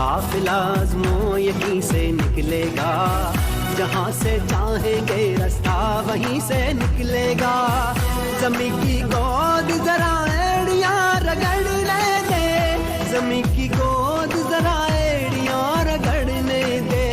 काफिला आज़मो यहीं से निकलेगा, जहाँ से चाहेंगे रास्ता वहीं से निकलेगा। ज़मीं की गोद जरा एड़ियाँ रगड़ने दे, ज़मीं की गोद जरा एड़ियाँ रगड़ने दे।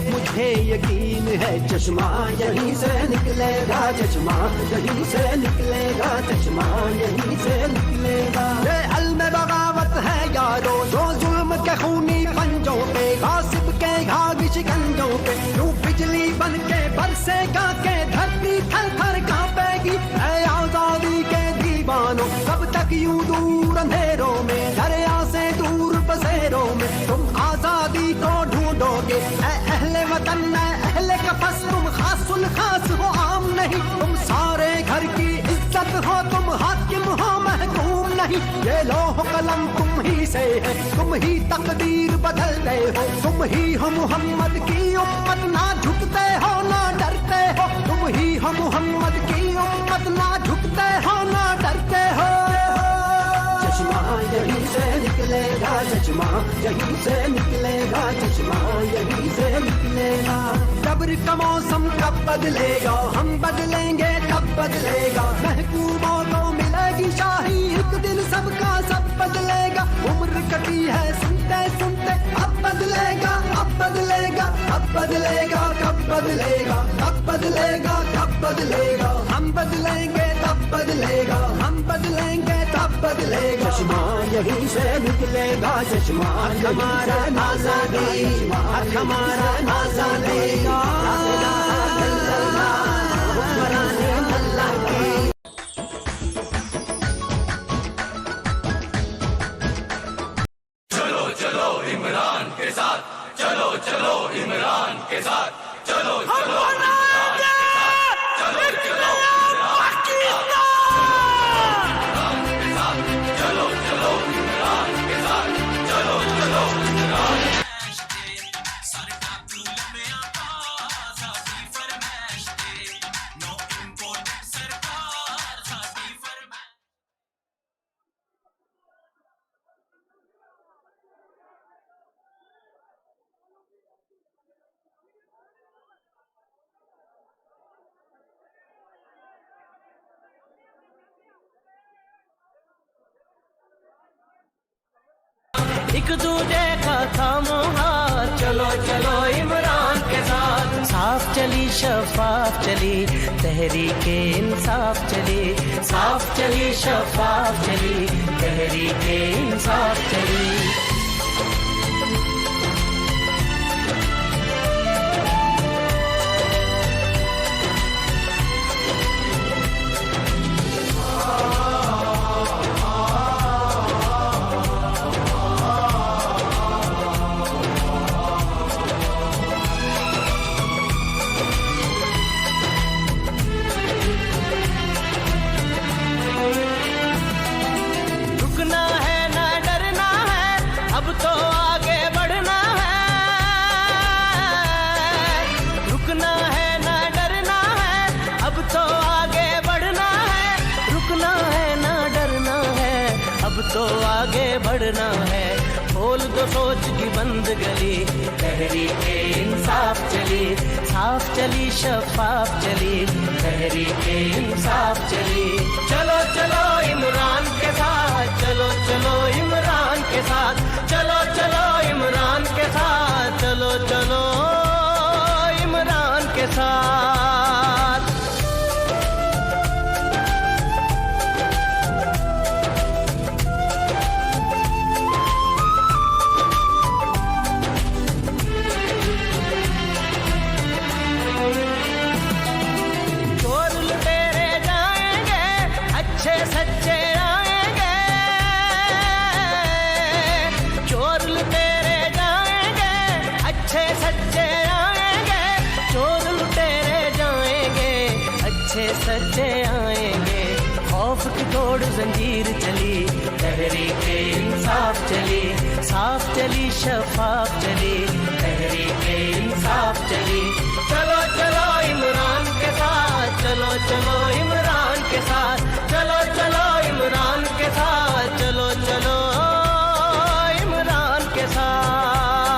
मुझे यकीन है चश्मा यहीं से निकलेगा, चश्मा यहीं से निकलेगा, चश्मा यहीं से निकलेगा। ये अल्म बगावत है यारो जो जुल्म के खूनी पंजों पे, गासिब के घाघ शिकंजों पे, यूं बिजली बन के बरसेगा के धरती थर थर कांपेगी। ऐ आजादी के दीवानों कब तक यूं दूर अंधेरों में, दरिया से दूर बसेरों में तुम आजादी को ढूंढोगे। ऐ अहले वतन ऐ अहले कफस तुम खासुल खास हो आम नहीं, तुम सारे घर की इज्जत हो, तुम हाकिम हो महकूम नहीं। ये लौह कलम तुम ही से है, तुम ही तकदीर बदलते हो, तुम ही हो मोहम्मद की उम्मत, ना झुकते हो ना डरते हो। तुम ही हो मोहम्मद की उम्मत, ना झुकते हो ना डरते हो। चश्मा यहीं से निकलेगा, चश्मा यहीं से निकलेगा, चश्मा यहीं से निकलेगा। कब्र का मौसम कब बदलेगा, हम बदलेंगे कब बदलेगा। महकूमों को मिलेगी शाही, एक दिन सबका सब बदलेगा। उम्र कटी है सुनते सुनते, अब बदलेगा अब बदलेगा अब बदलेगा। कब बदलेगा कब बदलेगा कब बदलेगा, हम बदलेंगे तब बदलेगा, हम बदलेंगे तब बदलेगा। चश्मा यहीं से निकलेगा, चश्मा हमारा आजादी, हमारा आजादी। चलो चलो इमरान के साथ, चलो चलो इमरान के साथ, चलो चलो एक दूजे का थामो हाथ, चलो चलो इमरान के साथ। साफ चली शफाफ चली तहरीके इंसाफ चली, साफ चली शफाफ चली तहरीके इंसाफ चली। तो आगे बढ़ना है, खोल दो सोच की बंद गली, तहरीके इंसाफ चली, साफ चली शफाफ चली तहरीके इंसाफ चली। चलो चलो इमरान के साथ, चलो चलो इमरान के साथ, चलो चलो इमरान के साथ, चलो चलो इमरान के साथ। सच्चे आएंगे, खौफ की तोड़ जंजीर चली, तहरीके इंसाफ चली, साफ चली शफाफ चली तहरीके इंसाफ चली। चलो चलो इमरान के साथ, चलो चलो इमरान के साथ, चलो चलो इमरान के साथ, चलो चलो इमरान के साथ।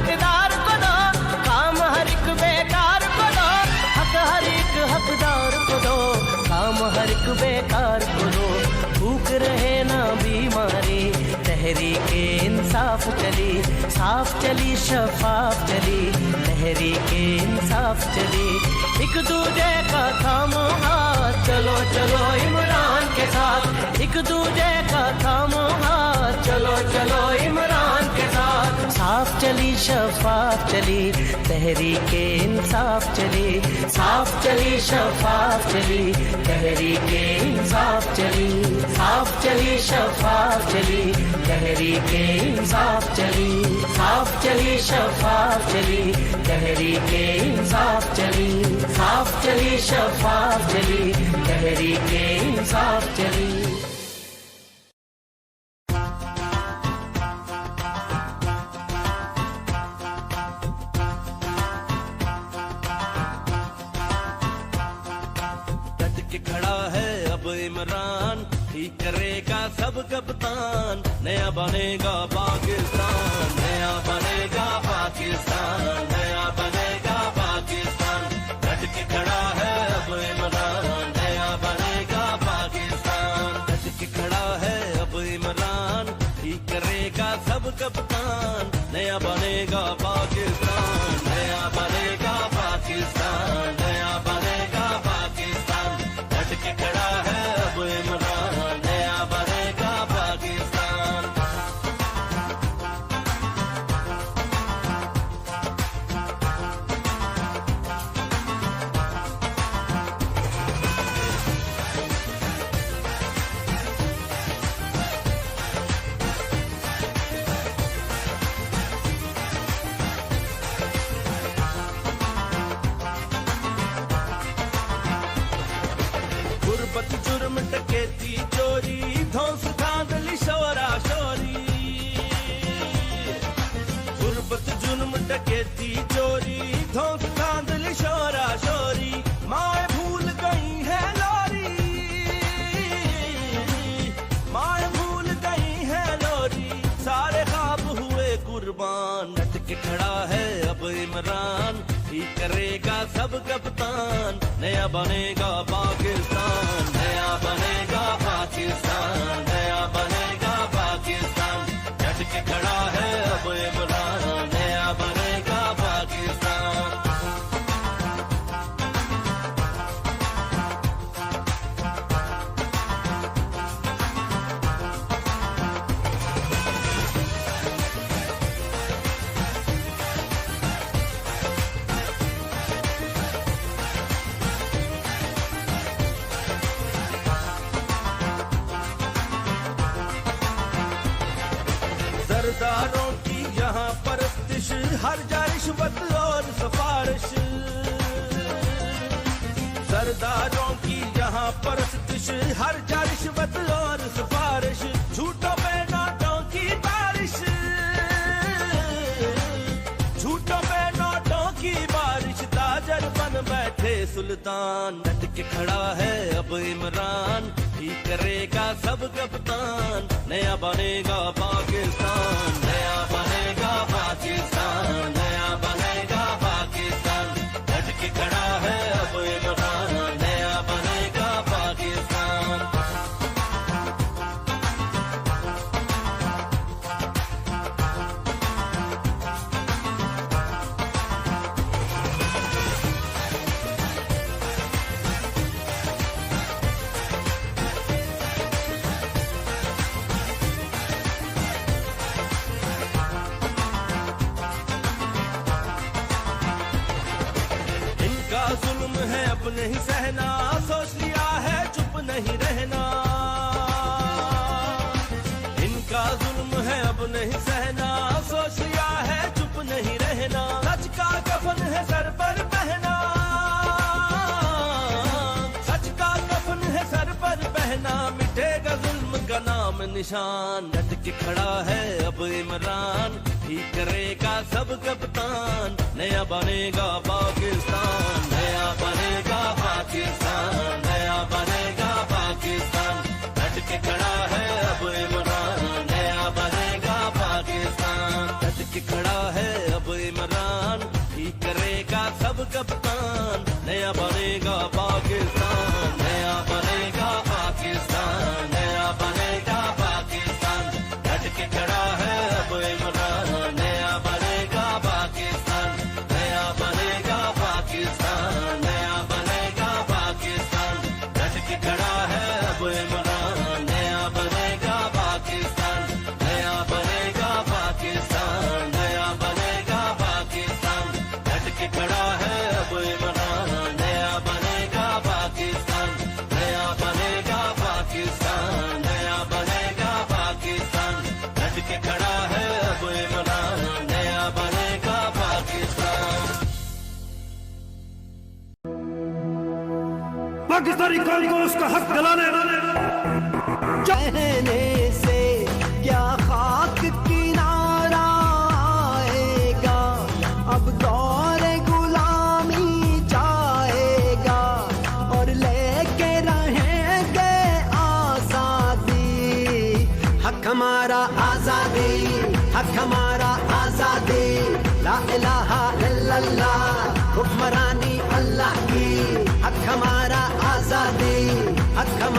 ठेकेदार को दो, काम हर एक बेकार को दो, हक हर एक हकदार को दो, काम हर एक बेकार को दो। भूख रहे ना बीमारी, तहरीके इंसाफ चली, साफ चली शफाफ चली, तहरीके इंसाफ चली। एक दूजे का थामो हाथ, चलो चलो इमरान के साथ, एक दूजे का थामो हाथ, चलो चलो इमरान के साथ। साफ चली शफाफ चली, तहरीके इंसाफ चली, साफ चली शफाफ चली, तहरीके इंसाफ चली, साफ चली शफाफ चली, तहरीके इंसाफ चली, साफ चली शफाफ चली, तहरीके इंसाफ चली, साफ चली शफाफ चली, तहरीके इंसाफ चली। खड़ा है अब इमरान, ठीक करेगा सब कप्तान, नया बनेगा पाकिस्तान, नया बनेगा पाकिस्तान, नया बनेगा पाकिस्तान। डट के खड़ा है अब इमरान, नया बनेगा पाकिस्तान, डट के खड़ा है अब इमरान, ठीक करेगा सब कप्तान, नया बनेगा पाकिस्तान, नया बनेगा पाकिस्तान, नया बनेगा पाकिस्तान। डट के खड़ा है अब इमरान, नया बनेगा पाकिस्तान। गुर्बत जुर्म डकैती चोरी, धौंस धांधली शोरा शोरी। गुर्बत जुर्म डकैती चोरी, धौंस धांधली शोरा शोरी। माए भूल गई है लोरी, माए भूल गई है लोरी, सारे ख्वाब हुए कुर्बान। डट के खड़ा है अब इमरान, ठीक करेगा सब कप्तान, नया बनेगा पाकिस्तान, नया बनेगा पाकिस्तान, नया बनेगा पाकिस्तान। डट के खड़ा है अब इमरान, नया बनेगा पाकिस्तान। सरदारों की यहाँ परस्तिश, हर जा रिश्वत और सिफारिश। सरदारों की यहाँ परस्तिश, हर जा रिश्वत और सिफारिश। झूठों पे नोटों की बारिश, झूठों पे नोटों की बारिश। ताजर बन बैठे सुल्तान, डट के खड़ा है अब इमरान, ठीक करेगा सब कप्तान, नया बनेगा पाकिस्तान, नया बनेगा पाकिस्तान, नया बनेगा पाकिस्तान। डट के खड़ा है अब इमरान, नया बनेगा पाकिस्तान। जुल्म है अब नहीं सहना, सोच लिया है चुप नहीं रहना। इनका जुल्म है अब नहीं सहना, सोच लिया है चुप नहीं रहना। सच का कफन है सर पर पहना, सच का कफन है सर पर पहना। मिटेगा जुल्म का नाम निशान, डट के खड़ा है अब इमरान, ठीक करेगा सब कप्तान, नया बनेगा पाकिस्तान, नया बनेगा पाकिस्तान, नया बनेगा पाकिस्तान। डट के खड़ा है अब इमरान, नया बनेगा पाकिस्तान, डट के खड़ा है अब पाकिस्तानी कौम को उसका हक दिलाने कहने से क्या खाक किनारा आएगा, अब दौर गुलामी जाएगा और लेके रहेंगे आजादी। हक हमारा आजादी, हक हमारा आजादी, ला इलाहा इल्लल्लाह हुक्मरानी अल्लाह की। हक हमारा आजादी, हक हमारा